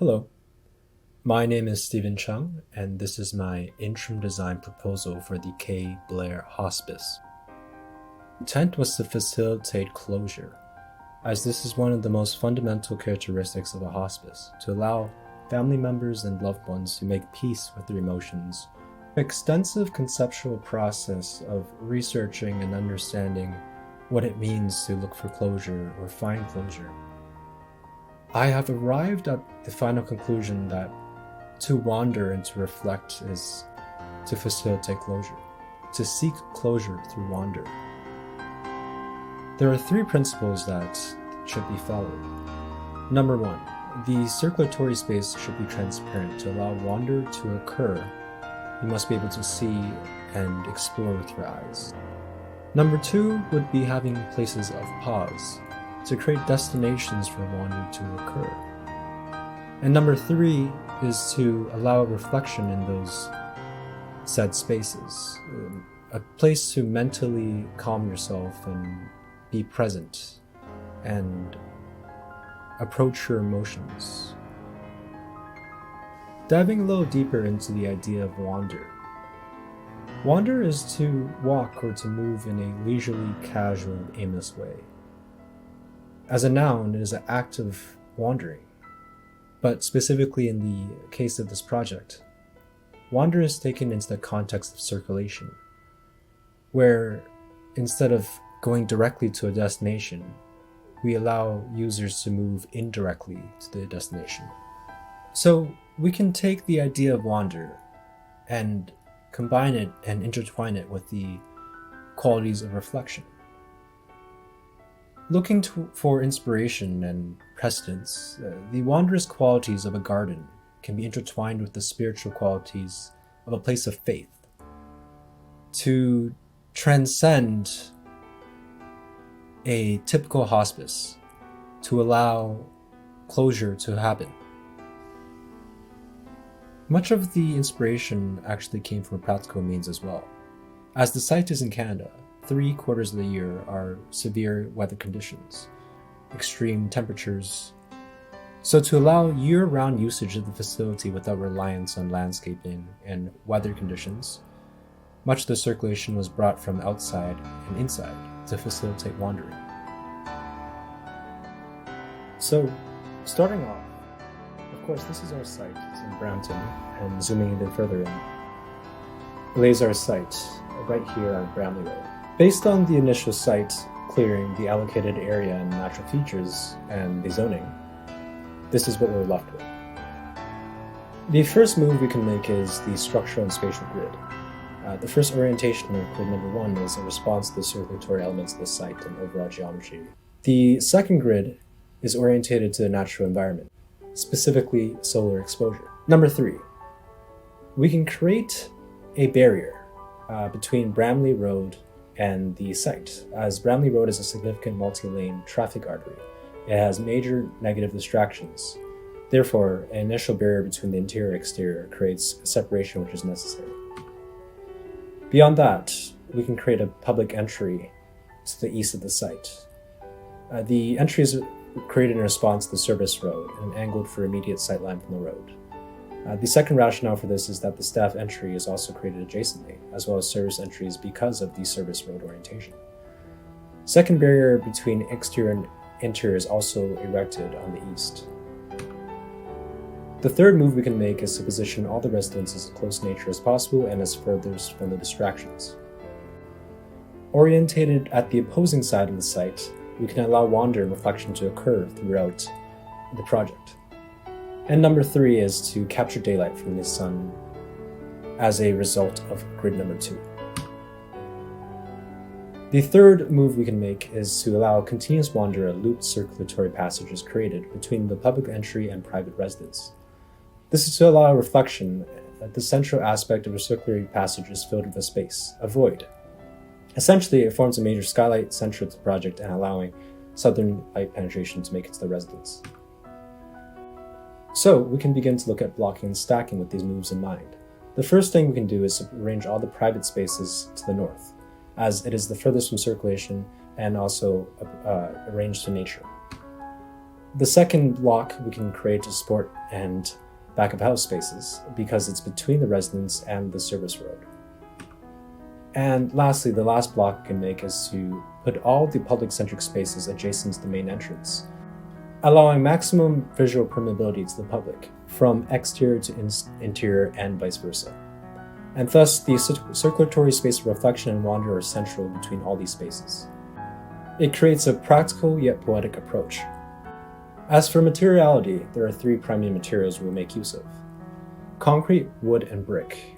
Hello, my name is Cheung, and this is my interim design proposal for the KBH Hospice. The intent was to facilitate closure, as this is one of the most fundamental characteristics of a hospice, to allow family members and loved ones to make peace with their emotions. An extensive conceptual process of researching and understanding what it means to look for closure or find closure. I have arrived at the final conclusion that to wander and to reflect is to facilitate closure, to seek closure through wander. There are three principles that should be followed. Number one, the circulatory space should be transparent. To allow wander to occur, you must be able to see and explore with your eyes. Number two would be having places of pause, to create destinations for wander to occur. And number three is to allow reflection in those said spaces, a place to mentally calm yourself and be present and approach your emotions. Diving a little deeper into the idea of wander. Wander is to walk or to move in a leisurely, casual, and aimless way. As a noun, it is an act of wandering. But specifically in the case of this project, wander is taken into the context of circulation, where instead of going directly to a destination, we allow users to move indirectly to the destination. So we can take the idea of wander and combine it and intertwine it with the qualities of reflection. Looking for inspiration and precedence, the wondrous qualities of a garden can be intertwined with the spiritual qualities of a place of faith. To transcend a typical hospice, to allow closure to happen. Much of the inspiration actually came from practical means as well. As the site is in Canada, 3/4 of the year are severe weather conditions, extreme temperatures. So to allow year-round usage of the facility without reliance on landscaping and weather conditions, much of the circulation was brought from outside and inside to facilitate wandering. So, starting off, of course this is our site, it's in Brampton, and zooming a bit further in, lays our site right here on Bramley Road. Based on the initial site clearing, the allocated area and natural features, and the zoning, this is what we're left with. The first move we can make is the structural and spatial grid. The first orientation of grid number one is a response to the circulatory elements of the site and overall geometry. The second grid is orientated to the natural environment, specifically solar exposure. Number three, we can create a barrier between Bramley Road and the site, as Bramley Road is a significant multi-lane traffic artery. It has major negative distractions. Therefore, an initial barrier between the interior and exterior creates a separation which is necessary. Beyond that, we can create a public entry to the east of the site. The entry is created in response to the service road and angled for immediate sightline from the road. The second rationale for this is that the staff entry is also created adjacently, as well as service entries because of the service road orientation. Second barrier between exterior and interior is also erected on the east. The third move we can make is to position all the residences as close to nature as possible and as furthest from the distractions. Orientated at the opposing side of the site, we can allow wander and reflection to occur throughout the project. And number three is to capture daylight from the sun as a result of grid number two. The third move we can make is to allow continuous wander. A looped circulatory passage is created between the public entry and private residence. This is to allow reflection that the central aspect of a circulatory passage is filled with a space, a void. Essentially, it forms a major skylight central to the project and allowing southern light penetration to make it to the residence. So we can begin to look at blocking and stacking with these moves in mind. The first thing we can do is to arrange all the private spaces to the north, as it is the furthest from circulation and also arranged to nature. The second block we can create a sport and back of house spaces because it's between the residence and the service road. And lastly, the last block we can make is to put all the public-centric spaces adjacent to the main entrance, allowing maximum visual permeability to the public, from exterior to interior and vice versa. And thus, the circulatory space of reflection and wander are central between all these spaces. It creates a practical yet poetic approach. As for materiality, there are three primary materials we'll make use of: concrete, wood, and brick.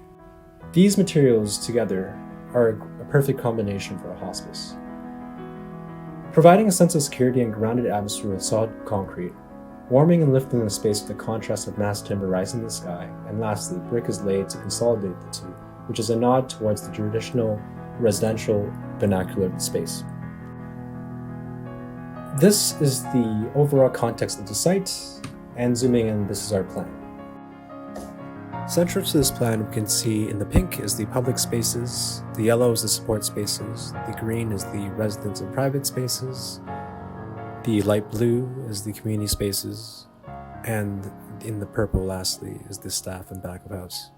These materials together are a perfect combination for a hospice. Providing a sense of security and grounded atmosphere with solid concrete, warming and lifting the space with the contrast of mass timber rising in the sky, and lastly, brick is laid to consolidate the two, which is a nod towards the traditional residential vernacular of the space. This is the overall context of the site, and zooming in, this is our plan. Central to this plan, we can see in the pink is the public spaces, the yellow is the support spaces, the green is the residence and private spaces, the light blue is the community spaces, and in the purple, lastly, is the staff and back of house.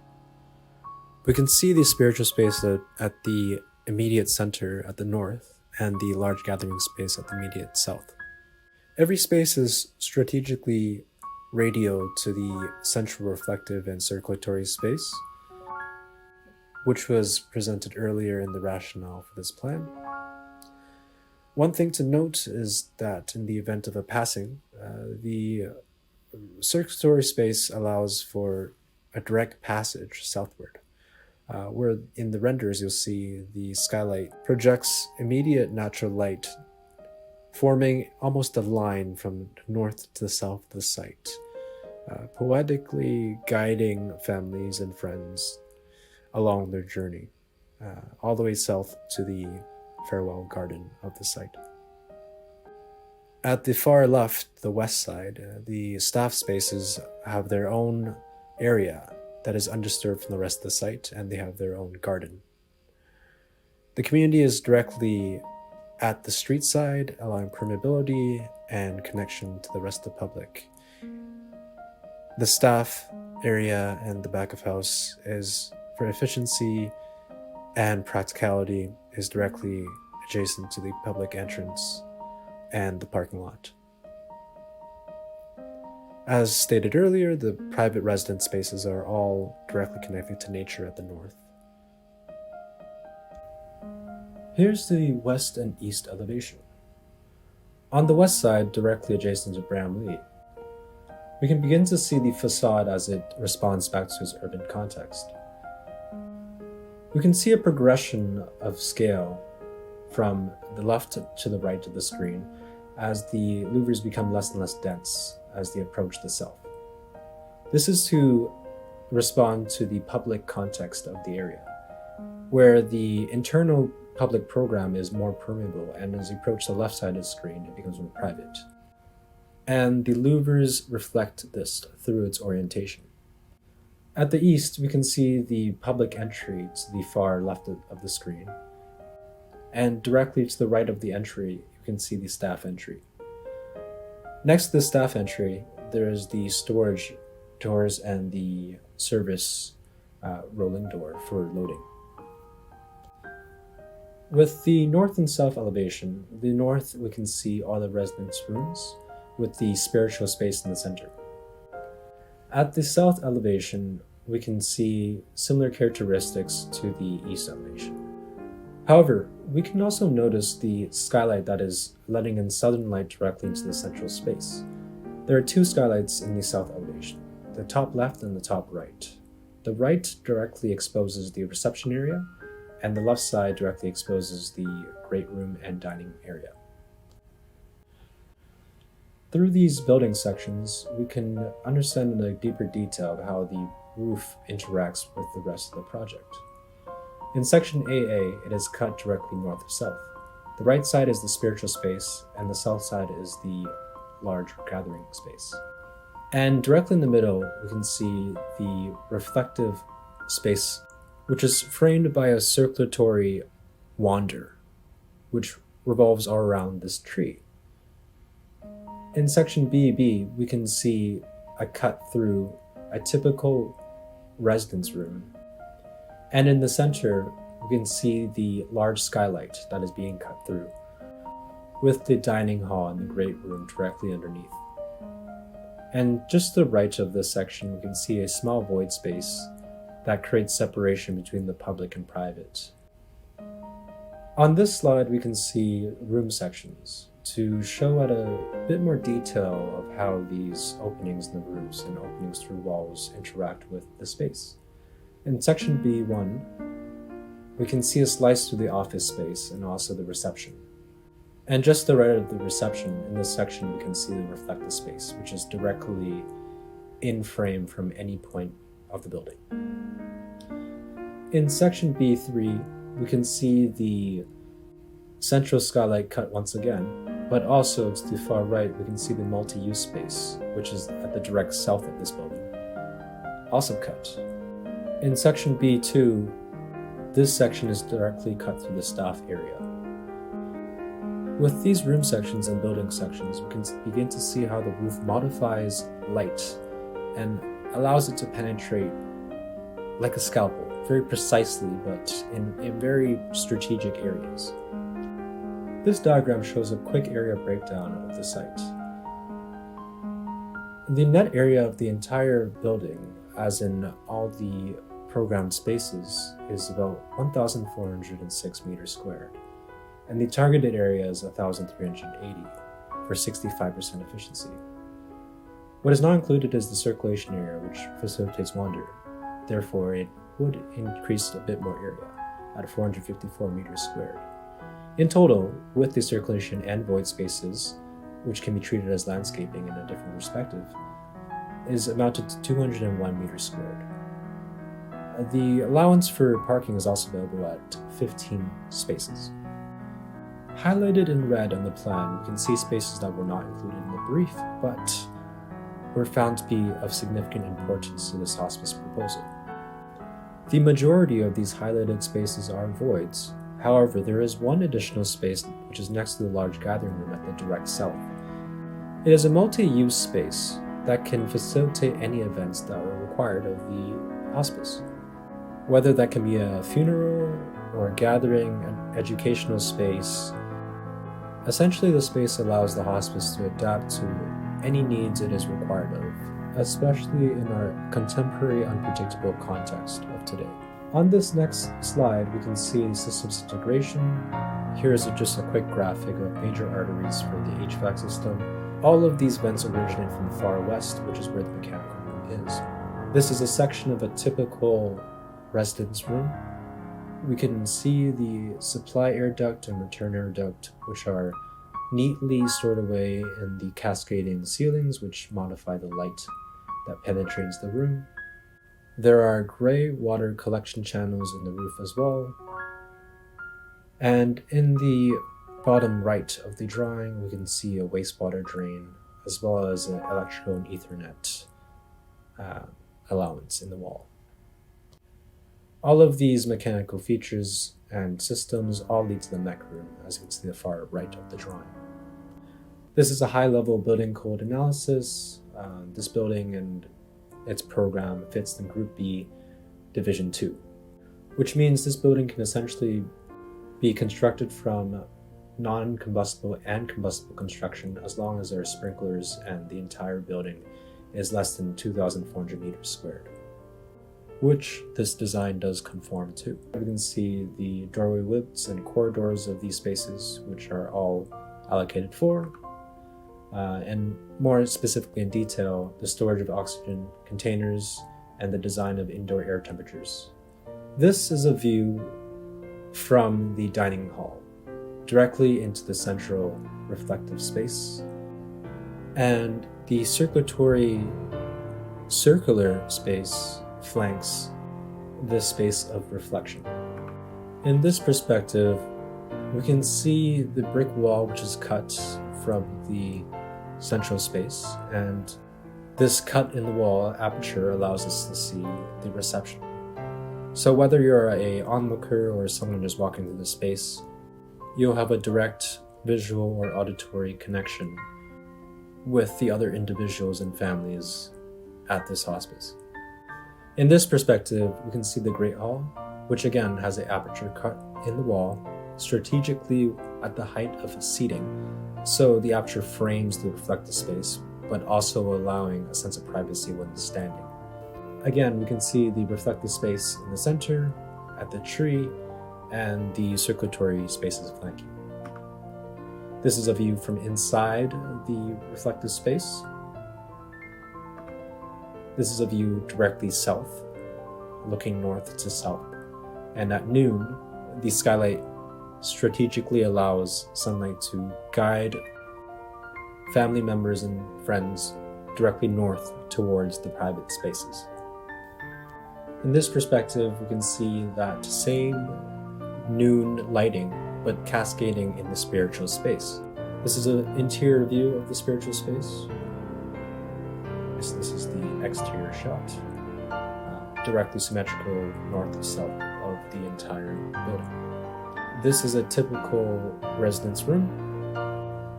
We can see the spiritual space at the immediate center at the north, and the large gathering space at the immediate south. Every space is strategically radioed to the central reflective and circulatory space, which was presented earlier in the rationale for this plan. One thing to note is that in the event of a passing, the circulatory space allows for a direct passage southward, where in the renders you'll see the skylight projects immediate natural light, forming almost a line from north to the south of the site, poetically guiding families and friends along their journey, all the way south to the farewell garden of the site. At the far left, the west side, the staff spaces have their own area that is undisturbed from the rest of the site, and they have their own garden. The community is directly at the street side, allowing permeability and connection to the rest of the public. The staff area and the back of house is, for efficiency and practicality, is directly adjacent to the public entrance and the parking lot. As stated earlier, the private residence spaces are all directly connected to nature at the north. Here's the west and east elevation. On the west side, directly adjacent to Bramley, we can begin to see the facade as it responds back to its urban context. We can see a progression of scale from the left to the right of the screen as the louvers become less and less dense as they approach the south. This is to respond to the public context of the area, where the internal public program is more permeable, and as you approach the left side of the screen, it becomes more private. And the louvers reflect this through its orientation. At the east, we can see the public entry to the far left of the screen, and directly to the right of the entry, you can see the staff entry. Next to the staff entry, there is the storage doors and the service rolling door for loading. With the north and south elevation, the north we can see all the residence rooms with the spiritual space in the center. At the south elevation, we can see similar characteristics to the east elevation. However, we can also notice the skylight that is letting in southern light directly into the central space. There are two skylights in the south elevation, the top left and the top right. The right directly exposes the reception area, and the left side directly exposes the great room and dining area. Through these building sections, we can understand in a deeper detail how the roof interacts with the rest of the project. In section AA, it is cut directly north or south. The right side is the spiritual space, and the south side is the large gathering space. And directly in the middle, we can see the reflective space, which is framed by a circulatory wander, which revolves all around this tree. In section BB, we can see a cut through a typical residence room. And in the center, we can see the large skylight that is being cut through, with the dining hall and the great room directly underneath. And just to the right of this section, we can see a small void space that creates separation between the public and private. On this slide, we can see room sections to show at a bit more detail of how these openings in the roofs and openings through walls interact with the space. In section B1, we can see a slice through the office space and also the reception. And just to the right of the reception, in this section, we can see the reflective space, which is directly in frame from any point of the building. In section B3, we can see the central skylight cut once again, but also to the far right, we can see the multi-use space, which is at the direct south of this building, also cut. In section B2, this section is directly cut through the staff area. With these room sections and building sections, we can begin to see how the roof modifies light and allows it to penetrate like a scalpel, very precisely, but in very strategic areas. This diagram shows a quick area breakdown of the site. The net area of the entire building, as in all the programmed spaces, is about 1,406 meters squared, and the targeted area is 1,380 for 65% efficiency. What is not included is the circulation area, which facilitates wander. Therefore, it would increase a bit more area at 454 meters squared. In total, with the circulation and void spaces, which can be treated as landscaping in a different perspective, is amounted to 201 meters squared. The allowance for parking is also available at 15 spaces. Highlighted in red on the plan, we can see spaces that were not included in the brief, but were found to be of significant importance to this hospice proposal. The majority of these highlighted spaces are voids. However, there is one additional space which is next to the large gathering room at the direct south. It is a multi-use space that can facilitate any events that are required of the hospice. Whether that can be a funeral or a gathering, an educational space. Essentially, the space allows the hospice to adapt to any needs it is required of, especially in our contemporary unpredictable context of today. On this next slide, we can see systems integration. Here is just a quick graphic of major arteries for the HVAC system. All of these vents originate from the far west, which is where the mechanical room is. This is a section of a typical residence room. We can see the supply air duct and return air duct, which are neatly stored away in the cascading ceilings, which modify the light that penetrates the room. There are gray water collection channels in the roof as well. And in the bottom right of the drawing, we can see a wastewater drain, as well as an electrical and Ethernet allowance in the wall. All of these mechanical features and systems all lead to the mech room, as you can see the far right of the drawing. This is a high-level building code analysis. This building and its program fits in Group B, Division 2, which means this building can essentially be constructed from non-combustible and combustible construction as long as there are sprinklers and the entire building is less than 2,400 meters squared, which this design does conform to. We can see the doorway widths and corridors of these spaces, which are all allocated for, and more specifically in detail, the storage of oxygen containers and the design of indoor air temperatures. This is a view from the dining hall, directly into the central reflective space, and the circular space flanks this space of reflection. In this perspective, we can see the brick wall which is cut from the central space, and this cut in the wall aperture allows us to see the reception. So whether you're an onlooker or someone just walking through the space, you'll have a direct visual or auditory connection with the other individuals and families at this hospice. In this perspective, we can see the Great Hall, which again has an aperture cut in the wall, strategically at the height of seating, so the aperture frames the reflective space, but also allowing a sense of privacy when standing. Again, we can see the reflective space in the center, at the tree, and the circulatory spaces flanking. This is a view from inside the reflective space. This is a view directly south, looking north to south. And at noon, the skylight strategically allows sunlight to guide family members and friends directly north towards the private spaces. In this perspective, we can see that same noon lighting, but cascading in the spiritual space. This is an interior view of the spiritual space. This is the exterior shot, directly symmetrical north to south of the entire building. This is a typical residence room.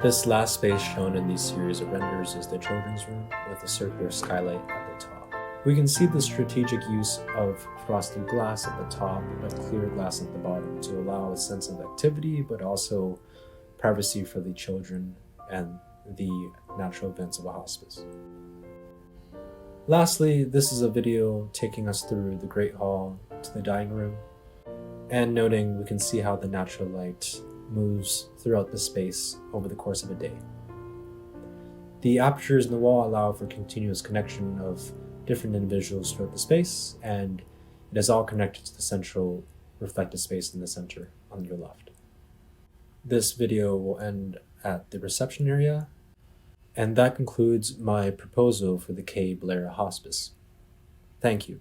This last space shown in these series of renders is the children's room with a circular skylight at the top. We can see the strategic use of frosted glass at the top but clear glass at the bottom to allow a sense of activity but also privacy for the children and the natural events of a hospice. Lastly, this is a video taking us through the Great Hall to the dining room and noting we can see how the natural light moves throughout the space over the course of a day. The apertures in the wall allow for continuous connection of different individuals throughout the space, and it is all connected to the central reflective space in the center on your left. This video will end at the reception area, and that concludes my proposal for the K. Blair Hospice. Thank you.